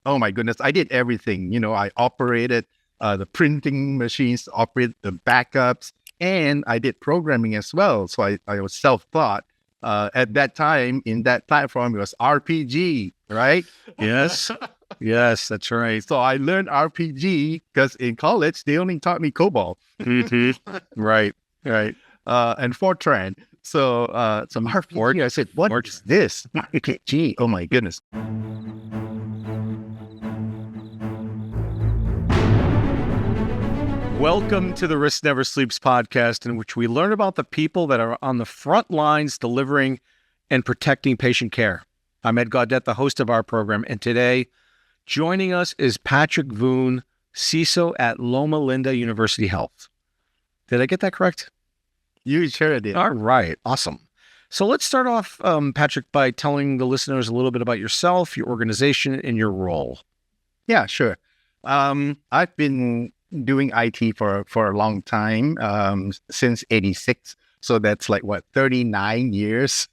Oh my goodness, I did everything. I operated the printing machines, operated the backups, and I did programming as well. So I was self-taught. At that time, in that platform, it was RPG, right? Yes. Yes, that's right. So I learned RPG because in college, they only taught me COBOL. Right. Right. And Fortran. So RPG, I said, what is this? RPG. Oh my goodness. Welcome to the Risk Never Sleeps podcast, in which we learn about the people that are on the front lines delivering and protecting patient care. I'm Ed Gaudet, the host of our program, and today joining us is Patrick Voon, CISO at Loma Linda University Health. Did I get that correct? You sure did. All right. Awesome. So let's start off, Patrick, by telling the listeners a little bit about yourself, your organization, and your role. Yeah, sure. I've been doing IT for a long time, since 86. So that's like, 39 years.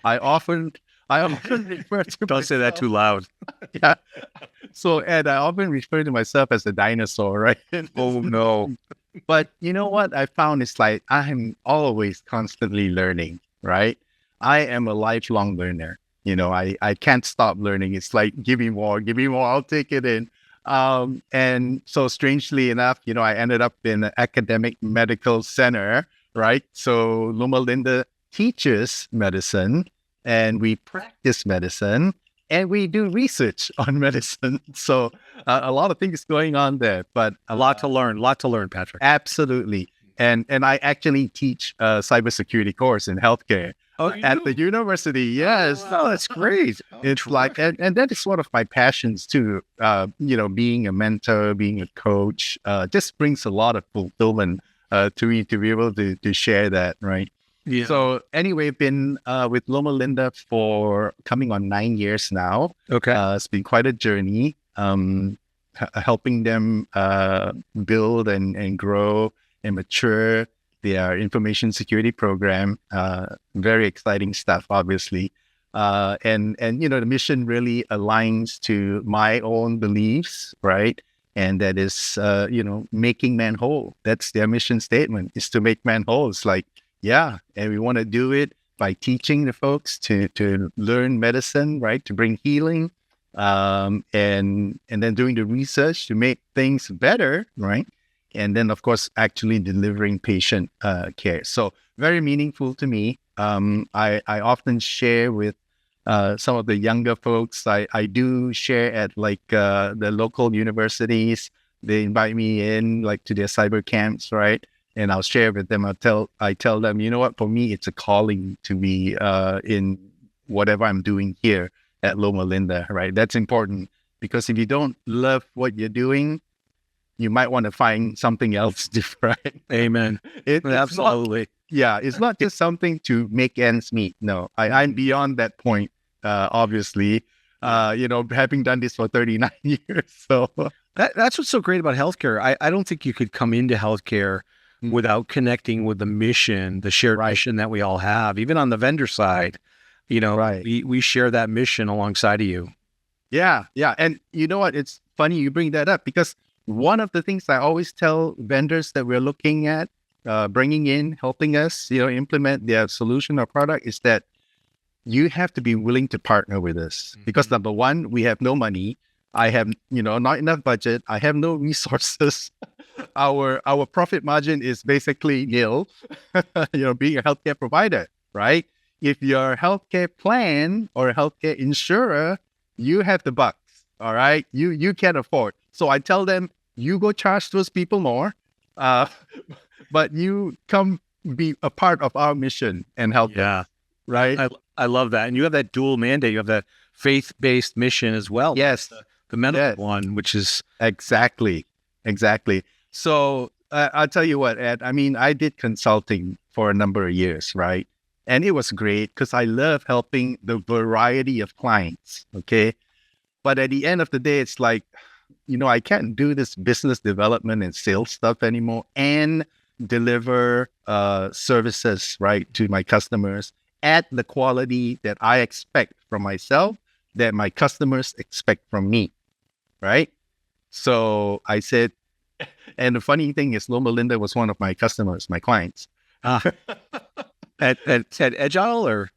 I often refer to Don't say that too loud. Yeah. So, Ed, I often refer to myself as a dinosaur, right? Oh, no. But you know what I found is like I'm always constantly learning, right? I am a lifelong learner. I can't stop learning. It's like, give me more, I'll take it in. And so strangely enough, I ended up in an academic medical center, right? So Loma Linda teaches medicine and we practice medicine and we do research on medicine. So a lot of things going on there, but A lot to learn, Patrick. absolutely. And I actually teach a cybersecurity course in healthcare at the university. Yes. Oh, that's great. It's like, and that is one of my passions too. Being a mentor, being a coach, just brings a lot of fulfillment to me to be able to share that, right? Yeah. So anyway, been with Loma Linda for coming on 9 years now. Okay. It's been quite a journey, helping them build and grow and mature their information security program. Very exciting stuff, obviously. And the mission really aligns to my own beliefs, right? And that is, making man whole. That's their mission statement, is to make man whole. It's like, yeah, and we want to do it by teaching the folks to learn medicine, right? To bring healing, and then doing the research to make things better, right? And then, of course, actually delivering patient care. So very meaningful to me. I often share with some of the younger folks. I do share at the local universities. They invite me in to their cyber camps, right? And I'll share with them. I tell them, you know what? For me, it's a calling to be in whatever I'm doing here at Loma Linda, right? That's important because if you don't love what you're doing, you might want to find something else different. Amen. Absolutely. It's not just something to make ends meet. No, I'm beyond that point, obviously, having done this for 39 years. So that's what's so great about healthcare. I don't think you could come into healthcare without connecting with the mission, the shared mission that we all have. Even on the vendor side, we share that mission alongside of you. Yeah. And you know what? It's funny you bring that up because one of the things I always tell vendors that we're looking at, bringing in, helping us, implement their solution or product is that you have to be willing to partner with us. Because number one, we have no money. I have, not enough budget. I have no resources. Our profit margin is basically nil, being a healthcare provider, right? If you're a healthcare plan or a healthcare insurer, you have the bucks, all right? You can afford. So I tell them, you go charge those people more, but you come be a part of our mission and help them, right? I love that. And you have that dual mandate. You have that faith-based mission as well. Yes. The medical one, which is... Exactly. So I'll tell you what, Ed, I did consulting for a number of years, right? And it was great because I love helping the variety of clients, okay? But at the end of the day, it's like, I can't do this business development and sales stuff anymore and deliver services, right, to my customers at the quality that I expect from myself, that my customers expect from me. right? So I said, and the funny thing is, Loma Linda was one of my customers, my clients. Ah, at Agile or?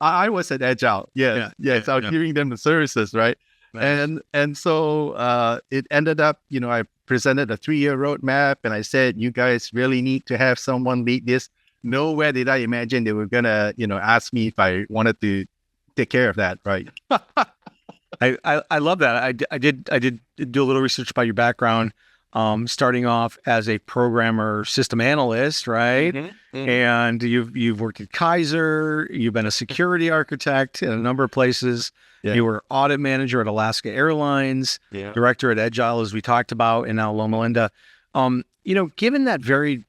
I was at Agile. Yes. I was giving them the services, right? Nice. And so it ended up, I presented a 3-year roadmap and I said, you guys really need to have someone lead this. Nowhere did I imagine they were gonna, ask me if I wanted to take care of that, right? I love that. I did do a little research about your background, starting off as a programmer system analyst, right? And you've worked at Kaiser, you've been a security architect in a number of places. Yeah. You were audit manager at Alaska Airlines, director at Agile, as we talked about, and now Loma Linda. Given that very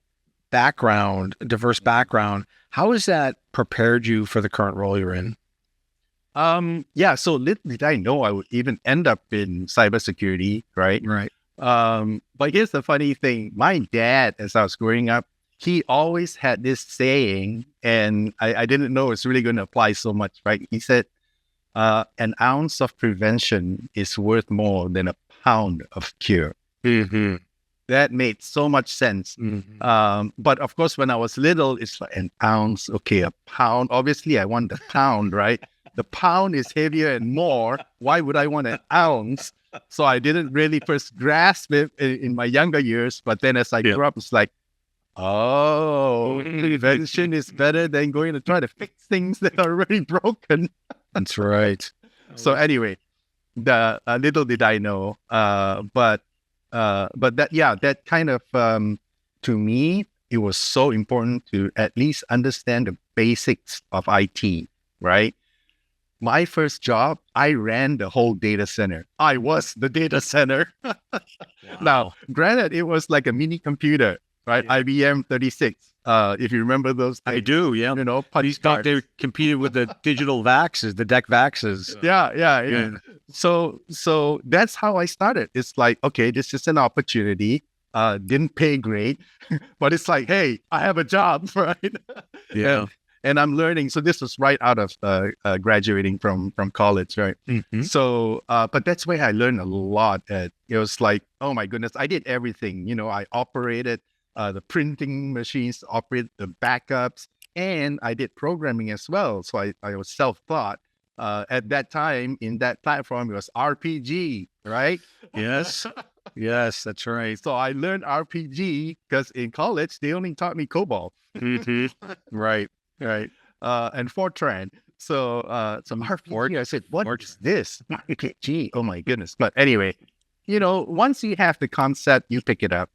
diverse background, how has that prepared you for the current role you're in? So little did I know I would even end up in cybersecurity, right? Right. But here's the funny thing. My dad, as I was growing up, he always had this saying, and I didn't know it's really going to apply so much, right? He said, an ounce of prevention is worth more than a pound of cure. Mm-hmm. That made so much sense. Mm-hmm. But of course, when I was little, it's like an ounce. Okay, a pound. Obviously, I want the pound, right? The pound is heavier and more. Why would I want an ounce? So I didn't really first grasp it in my younger years. But then as I grew up, it's like, prevention is better than going to try to fix things that are already broken. That's right. So anyway, little did I know, but that kind of, to me, it was so important to at least understand the basics of IT, right? My first job, I ran the whole data center. I was the data center. Wow. Now, granted, it was like a mini computer, right? Yeah. IBM 36. If you remember those things. I do, yeah. They competed with the digital VAXs, the DEC VAXs. Yeah. So that's how I started. It's like, okay, this is an opportunity. Didn't pay great, but it's like, hey, I have a job, right? Yeah. And I'm learning. So this was right out of graduating from college, right? Mm-hmm. So, but that's where I learned a lot. It was like, oh my goodness, I did everything. I operated the printing machines, operated the backups, and I did programming as well. So I was self-taught. At that time, in that platform, it was RPG, right? Yes. Yes, that's right. So I learned RPG because in college, they only taught me COBOL. Mm-hmm. Right. And Fortran. So RPG, I said, what is this? RPG. Oh my goodness. But anyway, once you have the concept, you pick it up.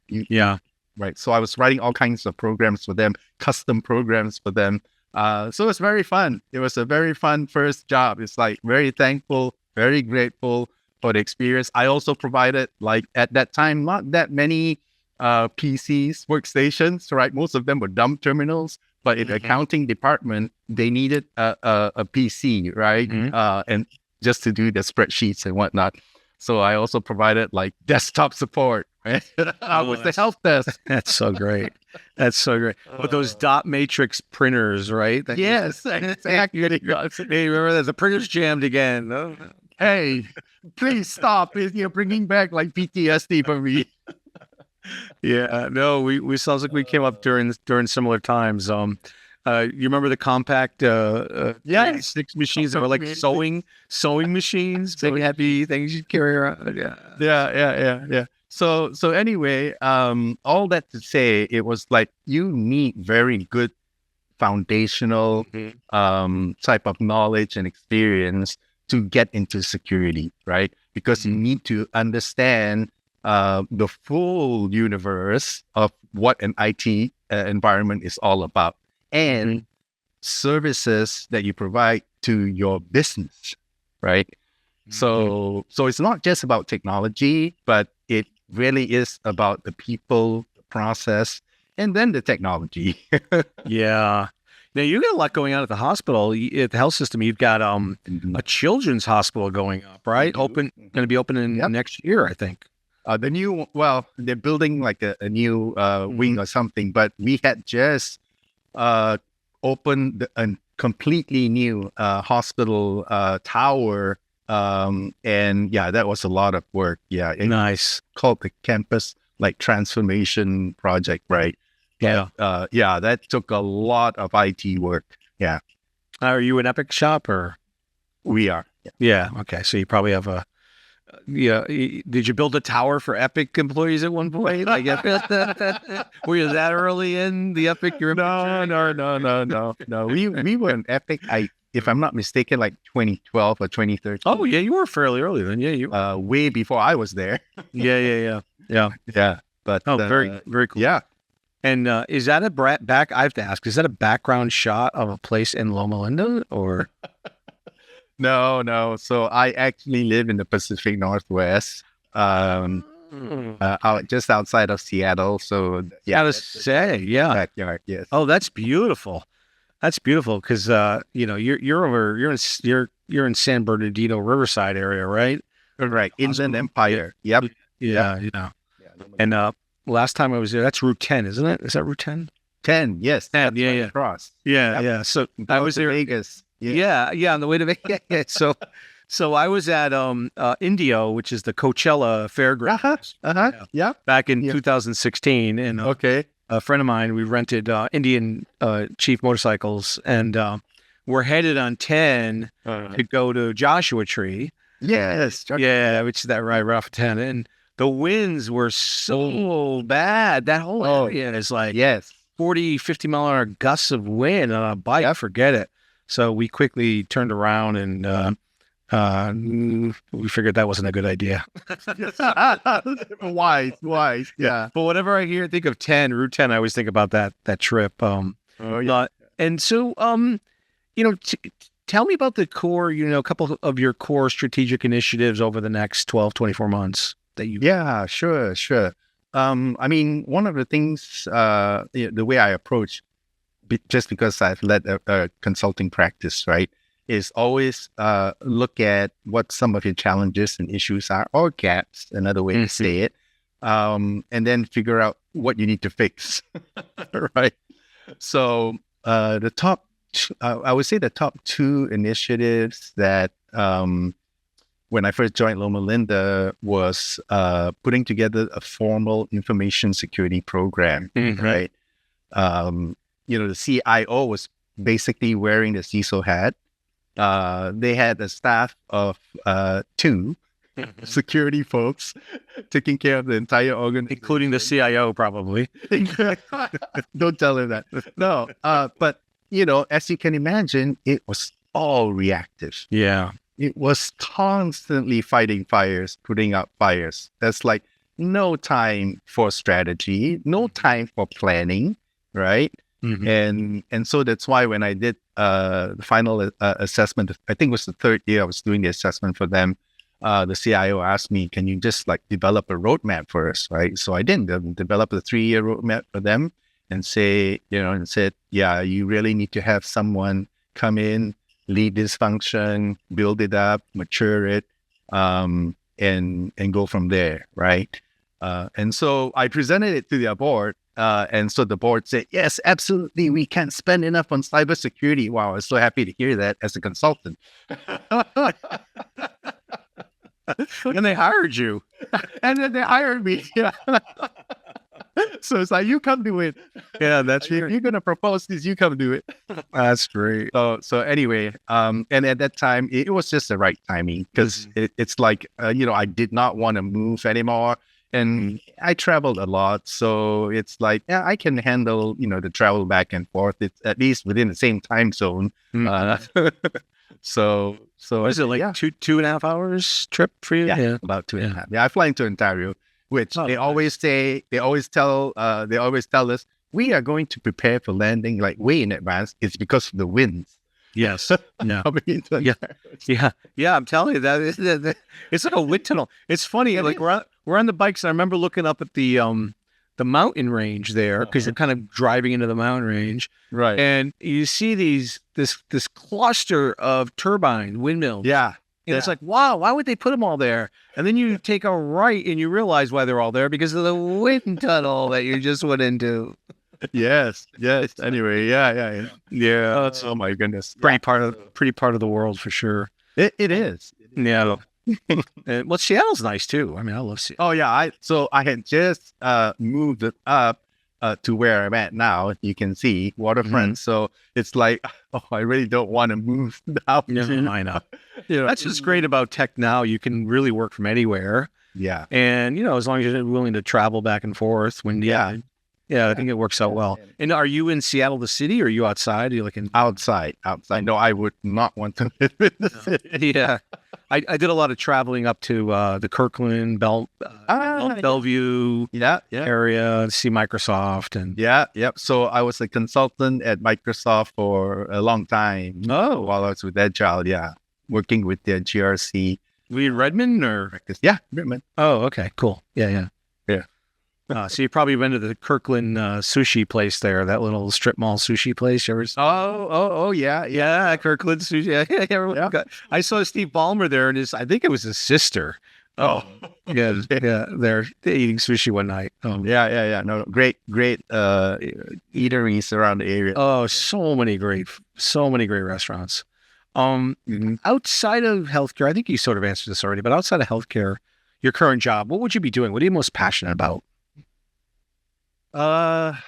Right. So I was writing all kinds of programs for them, custom programs for them. So it was very fun. It was a very fun first job. It's like very thankful, very grateful for the experience. I also provided, like at that time, not that many PCs, workstations, right? Most of them were dumb terminals. But in the accounting department, they needed a PC, right? And just to do the spreadsheets and whatnot. So I also provided like desktop support. Right? I was the help desk. That's so great. With those dot matrix printers, right? Yes, exactly. Hey, remember that the printer's jammed again. Oh. Hey, please stop. You're bringing back like PTSD for me. Yeah, no, we sounds like we came up during similar times. You remember the compact 6 machines that were like sewing machines, big heavy things you'd carry around. Yeah. So anyway, all that to say, it was like you need very good foundational type of knowledge and experience to get into security, right? Because you need to understand the full universe of what an IT environment is all about and services that you provide to your business, right? So it's not just about technology, but it really is about the people, the process, and then the technology. Yeah. Now you got a lot going on at the hospital, at the health system. You've got a children's hospital going up, right? Going to be opening next year, I think. They're building like a new wing or something, but we had just opened a completely new hospital tower And yeah, that was a lot of work. Yeah, it's Nice. called the campus like transformation project, right? Yeah. Yeah, that took a lot of IT work. Yeah, Are you an Epic shop or? we are. Yeah. Yeah. Okay. So you probably have a. Yeah. Did you build a tower for Epic employees at one point? Like, were you that early in the Epic? No. We were in Epic. If I'm not mistaken, like 2012 or 2013. Oh yeah, you were fairly early then. Yeah, you. Way before I was there. Yeah. Yeah, but Very cool. yeah. And is that a back? I have to ask. Is that a background shot of a place in Loma Linda or? No. So I actually live in the Pacific Northwest, just outside of Seattle. So yeah, Gotta say, yeah. backyard. Yes. Oh, that's beautiful. That's beautiful because you're in San Bernardino Riverside area, right? Right. Inland Empire. Yep. Yeah. Yeah, And last time I was there, that's Route 10, isn't it? Is that Route 10? 10. Yes. 10, That's yeah, right yeah. across. Yeah, Yep. yeah. So I Go was to there. Vegas. Yeah, on the way to Vegas. Yeah. So I was at Indio, which is the Coachella Fairgrounds. Yeah. Back in Yeah. 2016, and Okay. a friend of mine, we rented Indian Chief motorcycles, and we're headed on 10 to go to Joshua Tree. Yes. Yeah, which is that right off 10. And the winds were so bad. That whole area is like Yes. 40, 50 mile an hour gusts of wind on a bike. Forget it. So we quickly turned around and we figured that wasn't a good idea. Wise. Yeah. But whenever I think of Route 10, I always think about that trip. And so, tell me about the core, a couple of your core strategic initiatives over the next 12, 24 months that you. Yeah, sure. I mean, one of the things, the way I approach, just because I've led a consulting practice, right, is always look at what some of your challenges and issues are, or gaps, another way to say it, and then figure out what you need to fix, right? So I would say the top two initiatives that when I first joined Loma Linda was putting together a formal information security program, right? The CIO was basically wearing the CISO hat. They had a staff of 2 security folks taking care of the entire organization, including the CIO, probably. Don't tell him that. No, but as you can imagine, it was all reactive. Yeah. It was constantly fighting fires, putting out fires. That's like no time for strategy, no time for planning, right? And so that's why when I did the final assessment, I think it was the 3rd year I was doing the assessment for them, the CIO asked me, can you just like develop a roadmap for us, right? So I did develop a 3-year roadmap for them and said, yeah, you really need to have someone come in, lead this function, build it up, mature it, and go from there, right? And so I presented it to their board, and so the board said, yes, absolutely, we can't spend enough on cybersecurity. Wow, I was so happy to hear that as a consultant. And they hired you. And then they hired me. Yeah. So it's like, you come do it. Yeah, that's You're going to propose this, you come do it. That's great. So anyway, and at that time, it was just the right timing because it's like, I did not want to move anymore. And I traveled a lot. So it's like, yeah, I can handle, the travel back and forth. It's at least within the same time zone. So is it like 2.5 hours trip for you? Yeah, about 2.5. Yeah, I fly into Ontario, which they always tell us, we are going to prepare for landing like way in advance. It's because of the winds. Yes. Yeah. Yeah. I'm telling you that it's like a wind tunnel. It's funny. Like we're on the bikes, and I remember looking up at the mountain range there because you're kind of driving into the mountain range, right? And you see this cluster of turbine windmills. Yeah. And it's like, wow, why would they put them all there? And then you take a right and you realize why they're all there because of the wind tunnel that you just went into. Yes. Anyway, yeah. Oh my goodness. Pretty part of the world for sure. It is. Yeah. Well, Seattle's nice too. I mean, I love Seattle. Oh yeah, I had just moved it up to where I'm at now. You can see waterfront. So it's like, oh, I really don't want to move down. Yeah, I know. You know, That's just great about tech now. You can really work from anywhere. yeah. And, as long as you're willing to travel back and forth I think it works out well. And are you in Seattle, the city, or are you outside? Are you looking Outside. No, I would not want to live in the city. Yeah. I did a lot of traveling up to the Kirkland, Bellevue area to see Microsoft. And Yep. So I was a consultant at Microsoft for a long time. Oh. While I was with Agile, working with their GRC. Were you in Redmond or? practice. Yeah, Redmond. Oh, okay, cool. Yeah. So you probably went to the Kirkland sushi place there, that little strip mall sushi place. You ever? Yeah. Kirkland sushi. Yeah. I saw Steve Ballmer there, and I think it was his sister. Oh, yeah. They're eating sushi one night. Oh. Yeah. No, great eateries around the area. Oh, so many great restaurants. Outside of healthcare, I think you sort of answered this already, but outside of healthcare, your current job, what would you be doing? What are you most passionate about? You have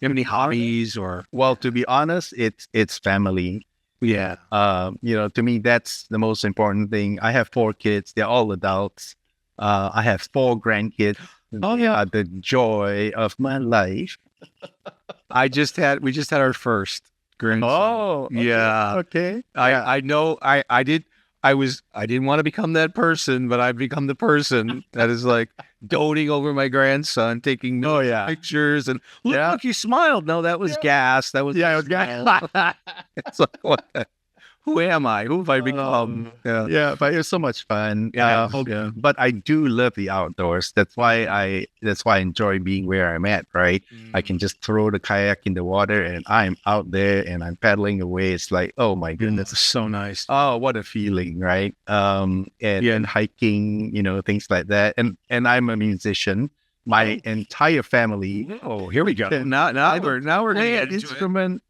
any hobbies or? Well, to be honest, it's family. Yeah. To me, that's the most important thing. I have 4 kids. They're all adults. I have 4 grandkids. Oh yeah. The joy of my life. We just had our first grandson. Oh, okay. Yeah. Okay. I know. I didn't want to become that person, but I've become the person that is like doting over my grandson, taking pictures, and look, you smiled. No, that was gas. That was it was gas. It's like, what? Who am I? Who have I become? Yeah, but it was so much fun. Yeah. But I do love the outdoors. That's why I enjoy being where I'm at, right? I can just throw the kayak in the water and I'm out there and I'm paddling away. It's like, oh my goodness. That's so nice. Oh, what a feeling, right? And hiking, things like that. And I'm a musician. My entire family. Oh, here we go. Now we're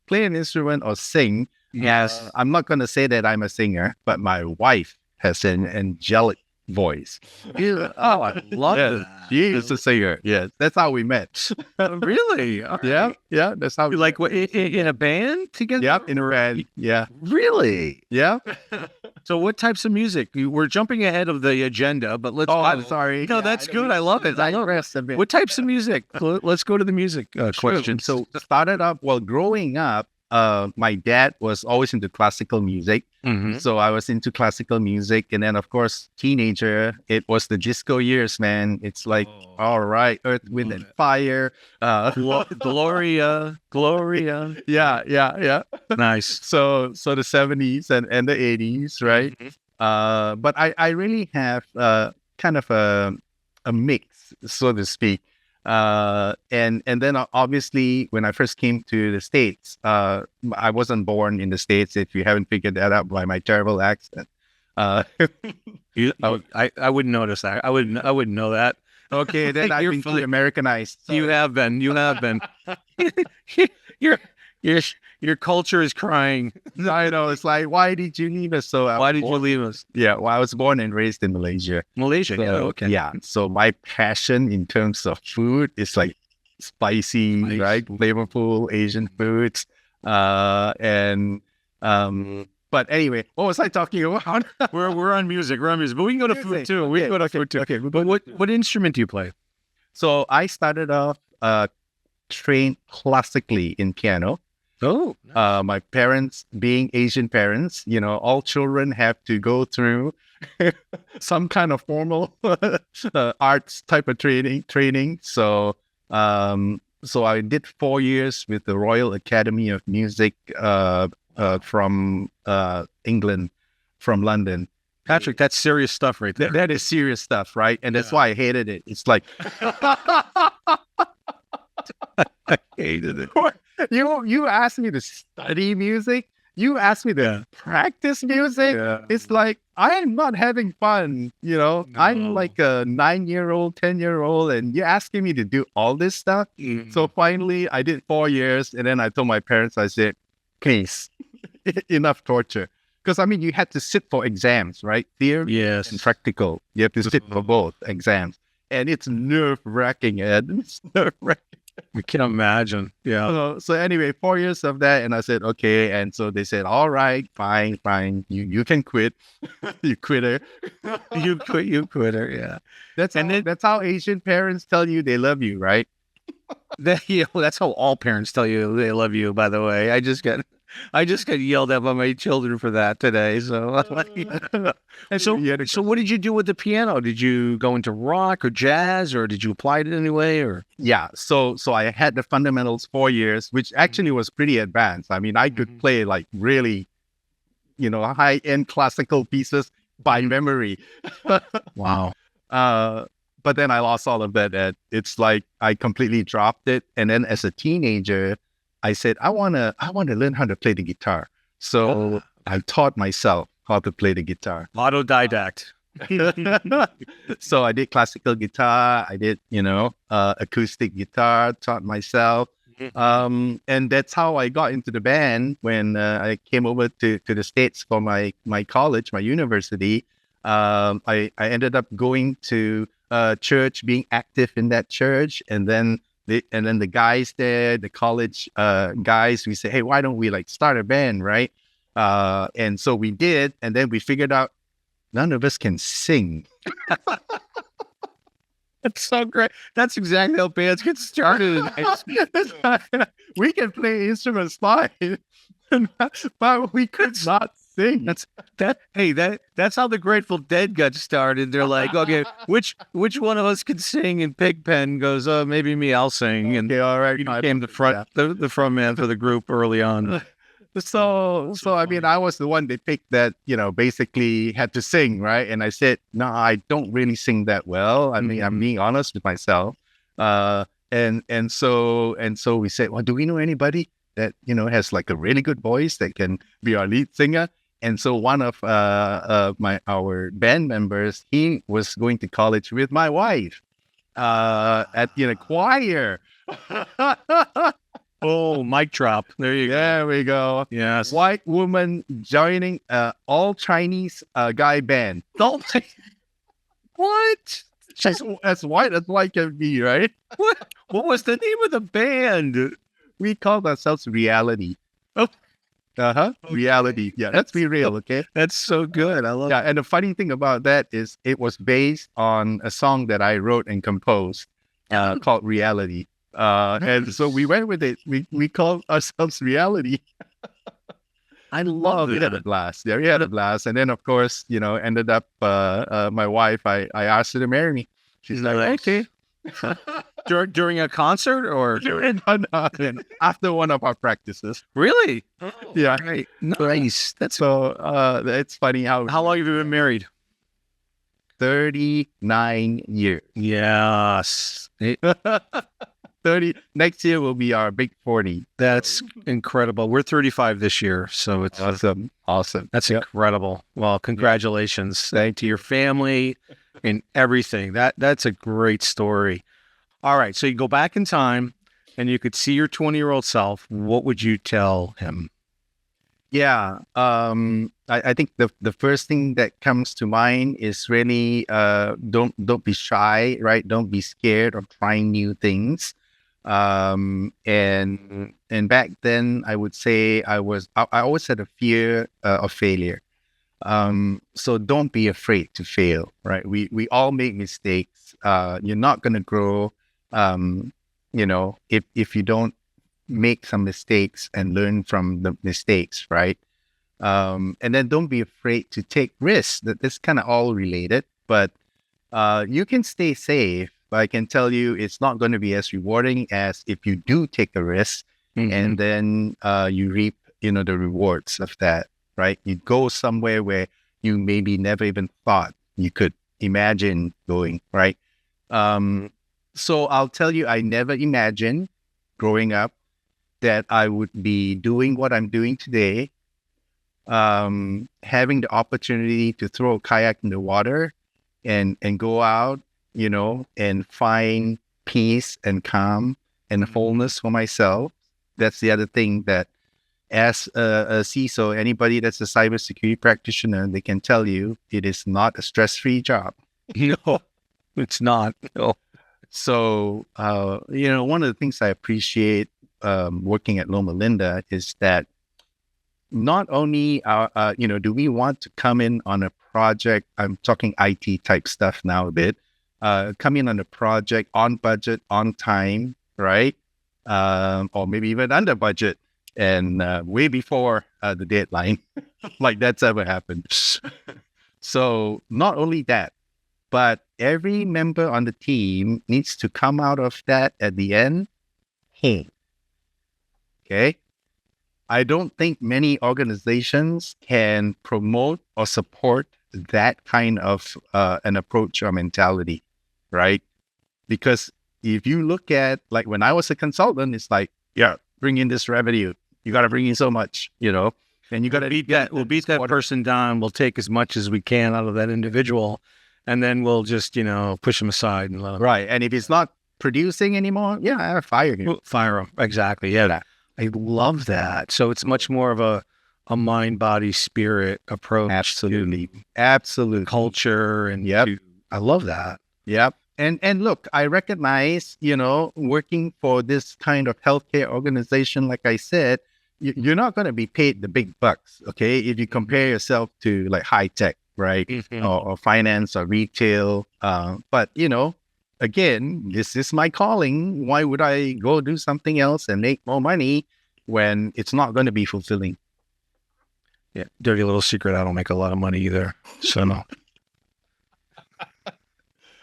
play an instrument or sing. Yes. I'm not going to say that I'm a singer, but my wife has an angelic voice. Oh, I love that. She is a singer. Yes. That's how we met. Really? Right. Yeah. That's how we like what, in a band together? Yep, in a band. Yeah. Really? Yeah. So what types of music? We're jumping ahead of the agenda, but let's... Oh, I'm sorry. No, that's good. I love it. What types of music? Let's go to the music question. So started up, growing up, my dad was always into classical music. So I was into classical music. And then, of course, teenager, it was the disco years, man. It's like, all right, Earth, Wind, and Fire. Gloria. Yeah. Nice. So the 70s and the 80s, right? But I really have kind of a mix, so to speak. And then obviously when I first came to the States, I wasn't born in the States, if you haven't figured that out by my terrible accent. I wouldn't notice that. I wouldn't know that. Okay, then I've been too Americanized. So. You have been. Your culture is crying. I know. It's like, why did you leave us? Why did you leave us? Yeah, well, I was born and raised in Malaysia. Malaysia, okay. Yeah, so my passion in terms of food is like spicy, right? Flavorful Asian foods. But anyway, what was I talking about? We're on music. But we can go to food too. Okay. But what instrument do you play? So I started off trained classically in piano. Oh, nice. My parents, being Asian parents, all children have to go through some kind of formal arts type of training. So I did 4 years with the Royal Academy of Music from England, from London. Patrick, that's serious stuff right there. That is serious stuff, right? And that's why I hated it. It's like... I hated it. You asked me to study music. You asked me to practice music. Yeah. It's like, I am not having fun. No. I'm like a 9-year-old, 10-year-old, and you're asking me to do all this stuff. So finally, I did 4 years, and then I told my parents, I said, please, enough torture. because I mean, you had to sit for exams, right? Theory Yes. and practical. You have to sit for both exams, and it's nerve-wracking, Ed. It's nerve-wracking. We can imagine. Yeah. So anyway, 4 years of that, and I said, okay. And so they said, all right, fine. You can quit. You quitter. You quitter. Yeah. That's how Asian parents tell you they love you, right? That's how all parents tell you they love you, by the way. I just got yelled at by my children for that today. So, so what did you do with the piano? Did you go into rock or jazz, or did you apply it anyway? Or Yeah, so I had the fundamentals 4 years, which actually was pretty advanced. I mean, I could play like really, high-end classical pieces by memory. wow. But then I lost all of that. It's like I completely dropped it. And then as a teenager, I said, I wanna learn how to play the guitar. So I taught myself how to play the guitar. Autodidact. So I did classical guitar. I did, acoustic guitar, taught myself. And that's how I got into the band when I came over to the States for my college, my university. I ended up going to church, being active in that church. And then the guys there, the college guys, we say, hey, why don't we like start a band, right? And so we did. And then we figured out none of us can sing. That's so great. That's exactly how bands get started. We can play instruments fine, but we could not sing. That's how the Grateful Dead got started. They're like, okay, which one of us can sing? And Pigpen goes, oh, maybe me, I'll sing. And okay, all right. he became the front man for the group early on. So I mean, I was the one they picked that, basically had to sing, right? And I said, no, I don't really sing that well. I mean, I'm being honest with myself. And so we said, well, do we know anybody that, has like a really good voice that can be our lead singer? And so one of our band members, he was going to college with my wife at choir. Oh, mic drop. There you go. There we go. Yes. White woman joining all Chinese guy band. Don't what? She's as white as white can be, right? What was the name of the band? We called ourselves Reality. Oh. Okay. Reality. Yeah, let's be real, okay? That's so good. I love it. Yeah, and the funny thing about that is it was based on a song that I wrote and composed called Reality. And so we went with it. We called ourselves Reality. I love it. We had a blast. Yeah, we had a blast. And then, of course, ended up my wife, I asked her to marry me. She's like, okay. During a concert or after one of our practices. Really? Oh, yeah. Right. Nice. That's so. It's funny how long have you been married? 39 years. Yes. 30. Next year will be our big 40. That's incredible. We're 35 this year, so it's awesome. That's incredible. Well, congratulations to your family and everything. That's a great story. All right, so you go back in time and you could see your 20-year-old self. What would you tell him? Yeah, I think the first thing that comes to mind is really don't be shy, right? Don't be scared of trying new things. And back then, I would say I always had a fear of failure. So don't be afraid to fail, right? We all make mistakes. You're not going to grow, if you don't make some mistakes and learn from the mistakes, right? And then don't be afraid to take risks. That's kind of all related, but you can stay safe. But I can tell you it's not going to be as rewarding as if you do take a risk and then you reap, the rewards of that, right? You go somewhere where you maybe never even thought you could imagine going, right? So I'll tell you, I never imagined growing up that I would be doing what I'm doing today, having the opportunity to throw a kayak in the water and go out, and find peace and calm and wholeness for myself. That's the other thing that as a CISO, anybody that's a cybersecurity practitioner, they can tell you it is not a stress-free job. No, it's not. No. So, one of the things I appreciate working at Loma Linda is that not only do we want to come in on a project, I'm talking IT type stuff now a bit, come in on a project on budget, on time, right? Or maybe even under budget and way before the deadline, like that's ever happened. So not only that, but every member on the team needs to come out of that at the end whole. Okay? I don't think many organizations can promote or support that kind of an approach or mentality, right? Because if you look at, like when I was a consultant, it's like, yeah, bring in this revenue. You got to bring in so much, and you got to beat that. We'll beat that person down. We'll take as much as we can out of that individual, and then we'll just, push him aside and let him. Right. And if he's not producing anymore, yeah, fire him. Fire him. Exactly. Yeah. I love that. So it's much more of a mind, body, spirit approach. Absolutely. Absolutely. Culture. And I love that. Yep. And look, I recognize, working for this kind of healthcare organization, like I said, you're not going to be paid the big bucks, okay? If you compare yourself to like high tech, right? Mm-hmm. Or finance or retail. But, again, this is my calling. Why would I go do something else and make more money when it's not going to be fulfilling? Yeah. Dirty little secret. I don't make a lot of money either. So no.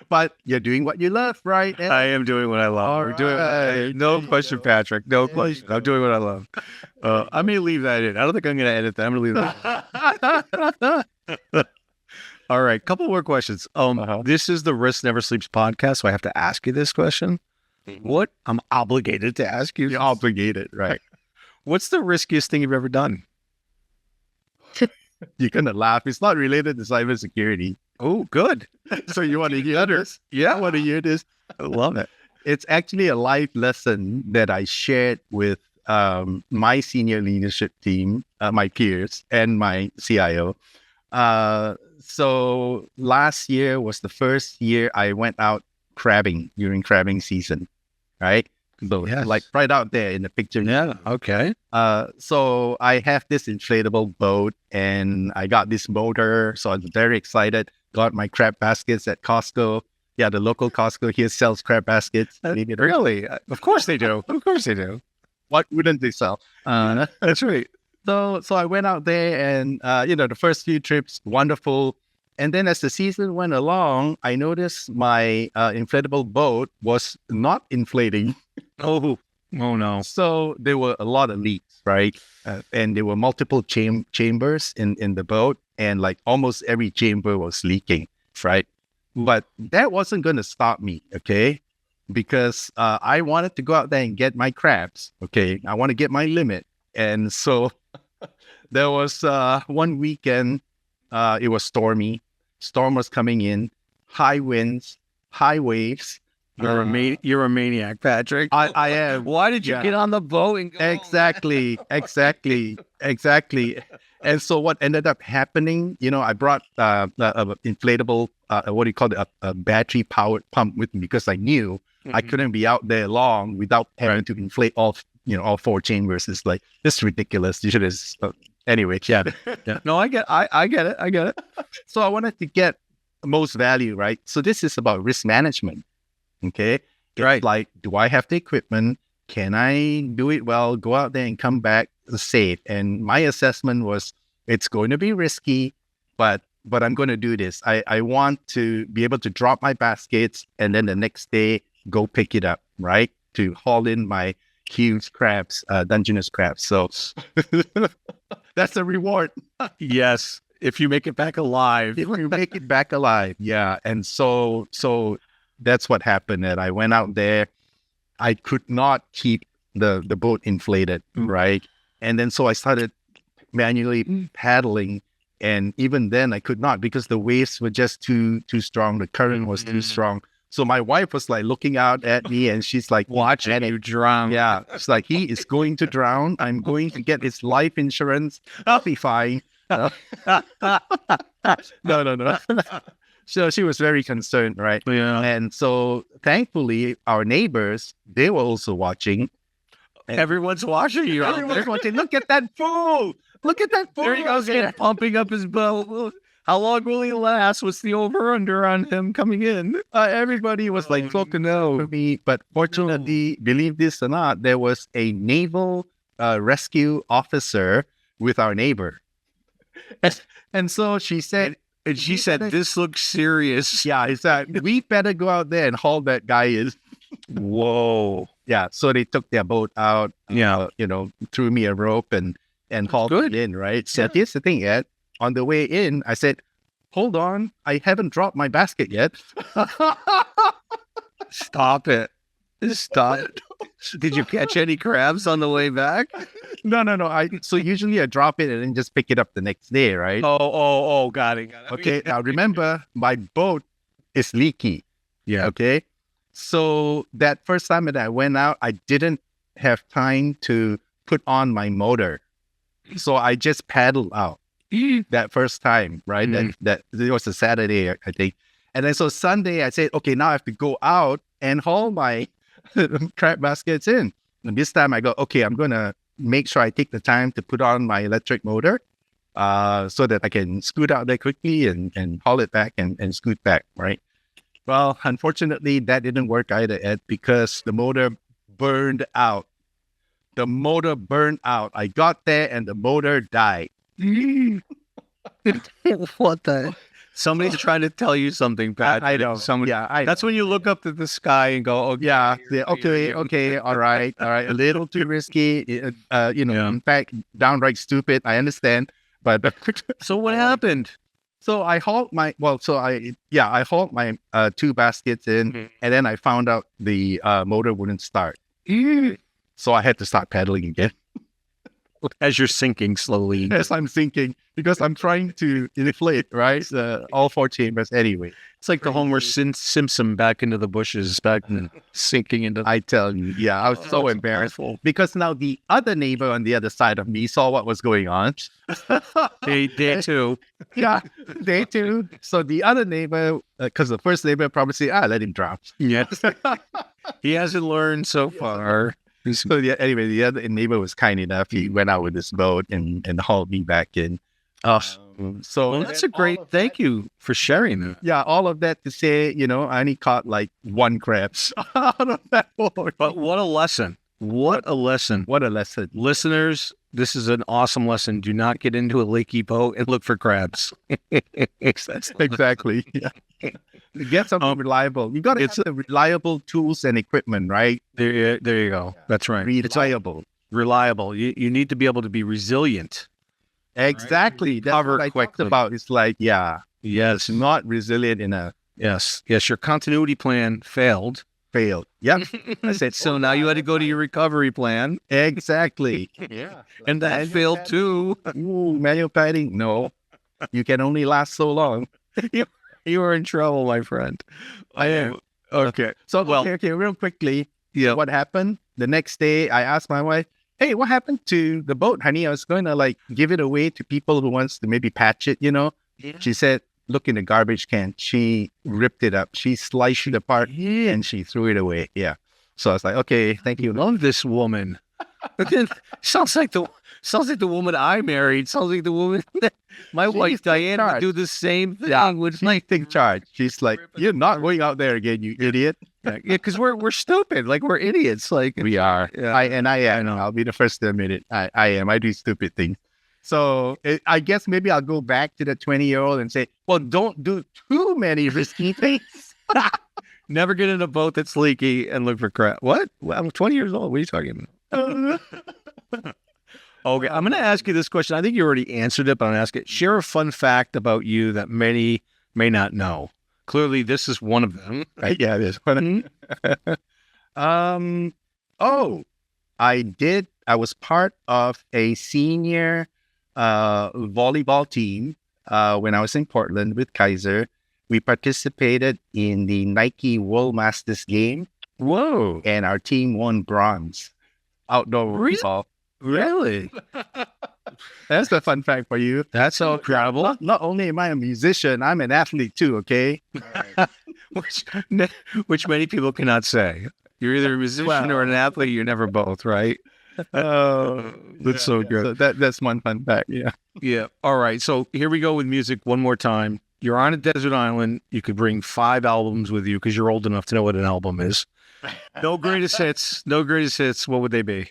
But you're doing what you love, right? I am doing what I love. We're doing no question, Patrick. No question. I'm doing what I love. I may leave that in. I don't think I'm going to edit that. I'm going to leave that. All right. Couple more questions. This is the Risk Never Sleeps podcast, so I have to ask you this question. What? I'm obligated to ask you. You're obligated, right? What's the riskiest thing you've ever done? You're going to laugh. It's not related to cybersecurity. Oh, good. So you want to hear this? Yeah. I want to hear this. I love it. It's actually a life lesson that I shared with my senior leadership team, my peers, and my CIO. So last year was the first year I went out crabbing during crabbing season, right? So like right out there in the picture. Yeah. Okay. So I have this inflatable boat and I got this motor. So I was very excited. Got my crab baskets at Costco. Yeah, the local Costco here sells crab baskets. Really? Of course they do. Of course they do. What wouldn't they sell? That's right. So I went out there and, the first few trips, wonderful. And then as the season went along, I noticed my inflatable boat was not inflating. Oh no. So there were a lot of leaks, right? And there were multiple chambers in the boat. And like almost every chamber was leaking, right? But that wasn't going to stop me, okay? Because I wanted to go out there and get my crabs, okay? I want to get my limit. And so there was one weekend, it was stormy. Storm was coming in, high winds, high waves. You're a maniac, Patrick. I am. Why did you get on the boat and go? Exactly. And so what ended up happening, I brought an inflatable, a battery-powered pump with me because I knew I couldn't be out there long without having to inflate all 4 chambers. It's like, this is ridiculous. You should have, anyway. Yeah. No, I get it. So I wanted to get the most value, right? So this is about risk management. Okay. It's right. Like, do I have the equipment? Can I do it well? Go out there and come back safe. And my assessment was, it's going to be risky, but I'm going to do this. I want to be able to drop my baskets and then the next day go pick it up, right? To haul in my huge crabs, Dungeness crabs. So that's a reward. Yes. If you make it back alive. If you make it back alive. Yeah. And so that's what happened. And I went out there. I could not keep the boat inflated, right? And then so I started manually paddling. And even then I could not because the waves were just too strong. The current was too strong. So my wife was like looking out at me, and she's like, Watching you drown. yeah, it's like, he is going to drown. I'm going to get his life insurance. I'll be fine. No. So she was very concerned, right? Yeah. And so thankfully, our neighbors, they were also watching. Everyone's watching you. Everyone's watching. Look at that fool! Look at that fool! There he goes again, pumping up his boat. How long will he last? What's the over-under on him coming in? Everybody was like talking for me, but fortunately, believe this or not, there was a naval rescue officer with our neighbor. And so she said, this looks serious. yeah, he said, we better go out there and haul that guy in. Whoa. Yeah, so they took their boat out, Yeah. threw me a rope and hauled it in, right? So here's the thing, Ed. On the way in, I said, hold on, I haven't dropped my basket yet. Stop it. Stop. Did you catch any crabs on the way back? No. So usually I drop it and then just pick it up the next day, right? Oh, got it. Okay, now remember, my boat is leaky. Yeah. Okay. So that first time that I went out, I didn't have time to put on my motor. So I just paddled out that first time, right? That it was a Saturday, I think. And then so Sunday, I said, okay, now I have to go out and haul my crab baskets in. And this time I go, okay, I'm going to make sure I take the time to put on my electric motor so that I can scoot out there quickly and haul it back and scoot back, right? Well, unfortunately, that didn't work either, Ed, because the motor burned out. The motor burned out. I got there and the motor died. What the? Somebody's trying to tell you something, Pat. I know. That's when you look up to the sky and go, oh, okay, all right. A little too risky, in fact, downright stupid. I understand. But so what happened? So I hauled my, I hauled my 2 baskets in, and then I found out the motor wouldn't start. So I had to start paddling again. As you're sinking slowly. As I'm sinking, because I'm trying to inflate, right? All 4 chambers anyway. It's like the Homer Simpson back into the bushes, sinking into. I tell you, yeah, I was so embarrassed because now the other neighbor on the other side of me saw what was going on. They too. Yeah, they too. So the other neighbor, because the first neighbor probably said, let him drown. Yes. He hasn't learned so far. So anyway, the other neighbor was kind enough. He went out with his boat and hauled me back in. So that's a great. Thank you for sharing that. Yeah, all of that to say, I only caught like 1 crab out of that boat. But what a lesson! What a lesson! What a lesson, listeners! This is an awesome lesson. Do not get into a leaky boat and look for crabs. Exactly. Yeah. Get something reliable. You got to have the reliable tools and equipment, right? There you go. That's right. Reliable. You need to be able to be resilient. Exactly. Right? That's what I talked about. It's like, yes, not resilient enough. Yes. Your continuity plan failed. Yep. I said, so now you had to go to your recovery plan. Exactly. Yeah. And that failed too. Ooh, manual padding. No, you can only last so long. You are in trouble, my friend. I am. Okay. So, okay, real quickly. Yeah. What happened? The next day, I asked my wife, hey, what happened to the boat, honey? I was going to give it away to people who wants to maybe patch it, Yeah. She said, look in the garbage can. She ripped it up. She sliced it apart and she threw it away. Yeah. So I was like, okay, thank you. Love this woman. Sounds like the woman I married. Sounds like the woman that my wife Diane would do the same thing. Yeah, would take charge. She's like, you're not going out there again, you idiot. Yeah, because we're stupid. Like we're idiots. Like we are. Yeah. I am. I'll be the first to admit it. I am. I do stupid things. So I guess maybe I'll go back to the 20-year-old and say, well, don't do too many risky things. Never get in a boat that's leaky and look for crap. What? Well, I'm 20 years old. What are you talking about? Okay, I'm going to ask you this question. I think you already answered it, but I'm going to ask it. Share a fun fact about you that many may not know. Clearly, this is one of them. Right? Yeah, it is. I was part of a senior volleyball team when I was in Portland with Kaiser. we participated in the Nike World Masters game, Whoa. and our team won bronze. Outdoor volleyball. Really? That's a fun fact for you. That's so incredible. Not only am I a musician, I'm an athlete too, okay? which many people cannot say. You're either a musician or an athlete. You're never both, right? Oh, that's so good. So that's one fun fact, yeah. Yeah. All right. So here we go with music one more time. You're on a desert island. You could bring 5 albums with you because you're old enough to know what an album is. No greatest hits. No greatest hits. What would they be?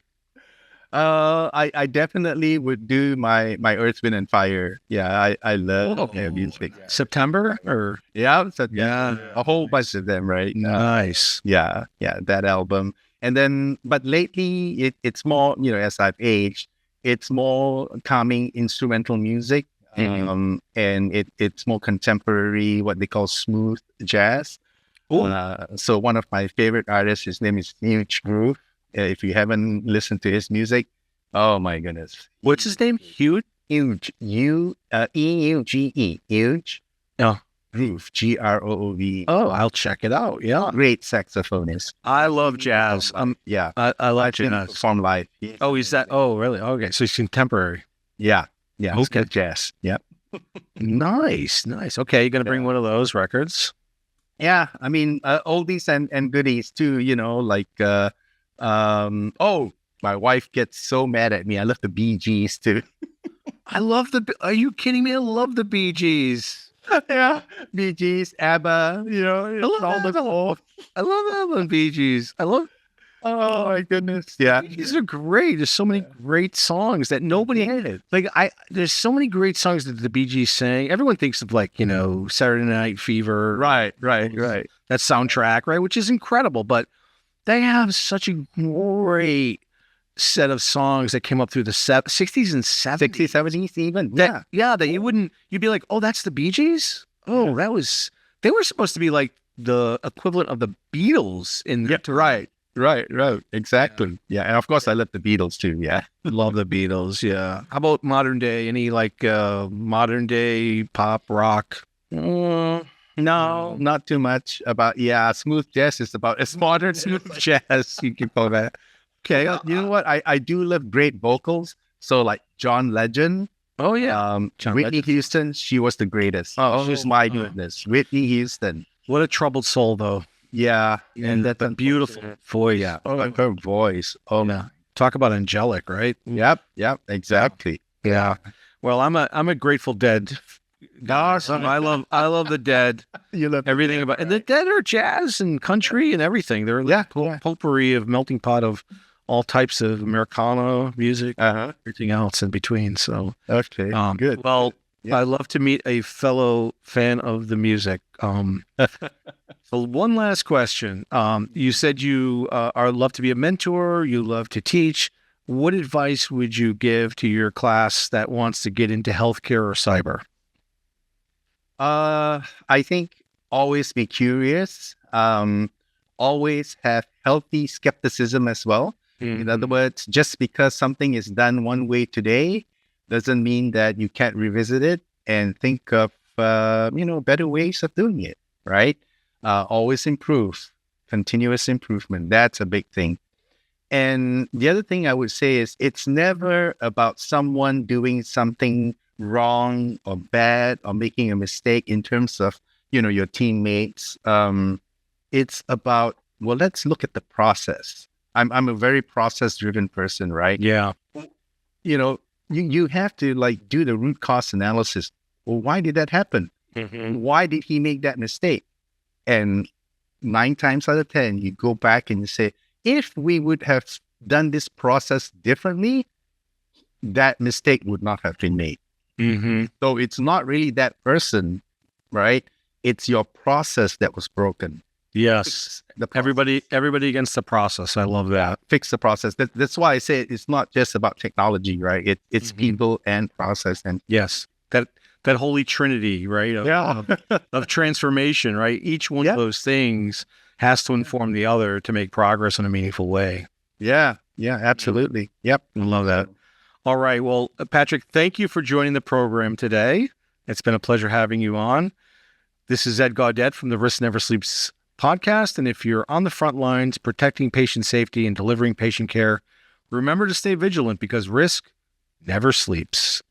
I definitely would do my Earth, Wind, and Fire. Yeah, I love music. September or Yeah, a whole nice. bunch of them, right? Nice. Yeah, that album. And then, but lately, it's more, as I've aged, it's more calming instrumental music, and it's more contemporary, what they call smooth jazz. So one of my favorite artists, his name is Huge Groove. If you haven't listened to his music, oh my goodness. What's his name? Huge? Huge. EUGE. Huge. Oh. Groove. GROOVE. Oh, I'll check it out. Yeah. Great saxophonist. I love jazz. Yeah. I love Watch him jazz. perform live. Oh, he's that? Oh, really? Okay. So he's contemporary. Yeah. Yeah. Okay. Jazz. Yep. Nice. Okay. You're going to bring one of those records? Yeah. I mean, oldies and goodies too, like, my wife gets so mad at me. I love the Bee Gees too. Are you kidding me? I love the Bee Gees. Yeah, Bee Gees, ABBA, I love the Bee Gees. Oh my goodness. Yeah. These are great. There's so many great songs that nobody hated. There's so many great songs that the Bee Gees sang. Everyone thinks of Saturday Night Fever. Right. That soundtrack, right? Which is incredible, but they have such a great set of songs that came up through the 60s and 70s. 60s, 70s even. That you'd be like, oh, that's the Bee Gees? Oh, they were supposed to be like the equivalent of the Beatles in the Right. Exactly. Yeah. And of course I love the Beatles too. Yeah. Love the Beatles. Yeah. How about modern day? Any modern day pop rock? No, not too much about, smooth jazz is about as modern smooth jazz you can call that. Okay, you know what? I do love great vocals. So like John Legend. Oh yeah. Whitney Houston, she was the greatest. Oh my goodness. Whitney Houston. What a troubled soul though. Yeah. And that beautiful voice. Yeah. Her voice. Oh yeah. Talk about angelic, right? Yep, exactly. Yeah. Well, I'm a Grateful Dead. Awesome. I love the Dead. You love everything about, and the Dead are jazz and country and everything. They're potpourri of melting pot of all types of Americana music, everything else in between. So okay, good. Well, I love to meet a fellow fan of the music. So one last question. You said you love to be a mentor. You love to teach. What advice would you give to your class that wants to get into healthcare or cyber? I think always be curious. Always have healthy skepticism as well. Mm-hmm. In other words, just because something is done one way today doesn't mean that you can't revisit it and think of better ways of doing it. Right? Always improve. Continuous improvement. That's a big thing. And the other thing I would say is it's never about someone doing something wrong or bad or making a mistake in terms of, your teammates. It's about, let's look at the process. I'm a very process-driven person, right? Yeah. You have to do the root cause analysis. Well, why did that happen? Mm-hmm. Why did he make that mistake? And 9 times out of 10, you go back and you say, if we would have done this process differently, that mistake would not have been made. Mm-hmm. So it's not really that person, right? It's your process that was broken. Yes. Everybody against the process. I love that. Fix the process. That's why I say it's not just about technology, right? It's people and process. And yes, that holy trinity, right? Of transformation, right? Each one of those things has to inform the other to make progress in a meaningful way. Yeah, absolutely. Yep. I love that. All right. Well, Patrick, thank you for joining the program today. It's been a pleasure having you on. This is Ed Gaudet from the Risk Never Sleeps podcast. And if you're on the front lines protecting patient safety and delivering patient care, remember to stay vigilant because risk never sleeps.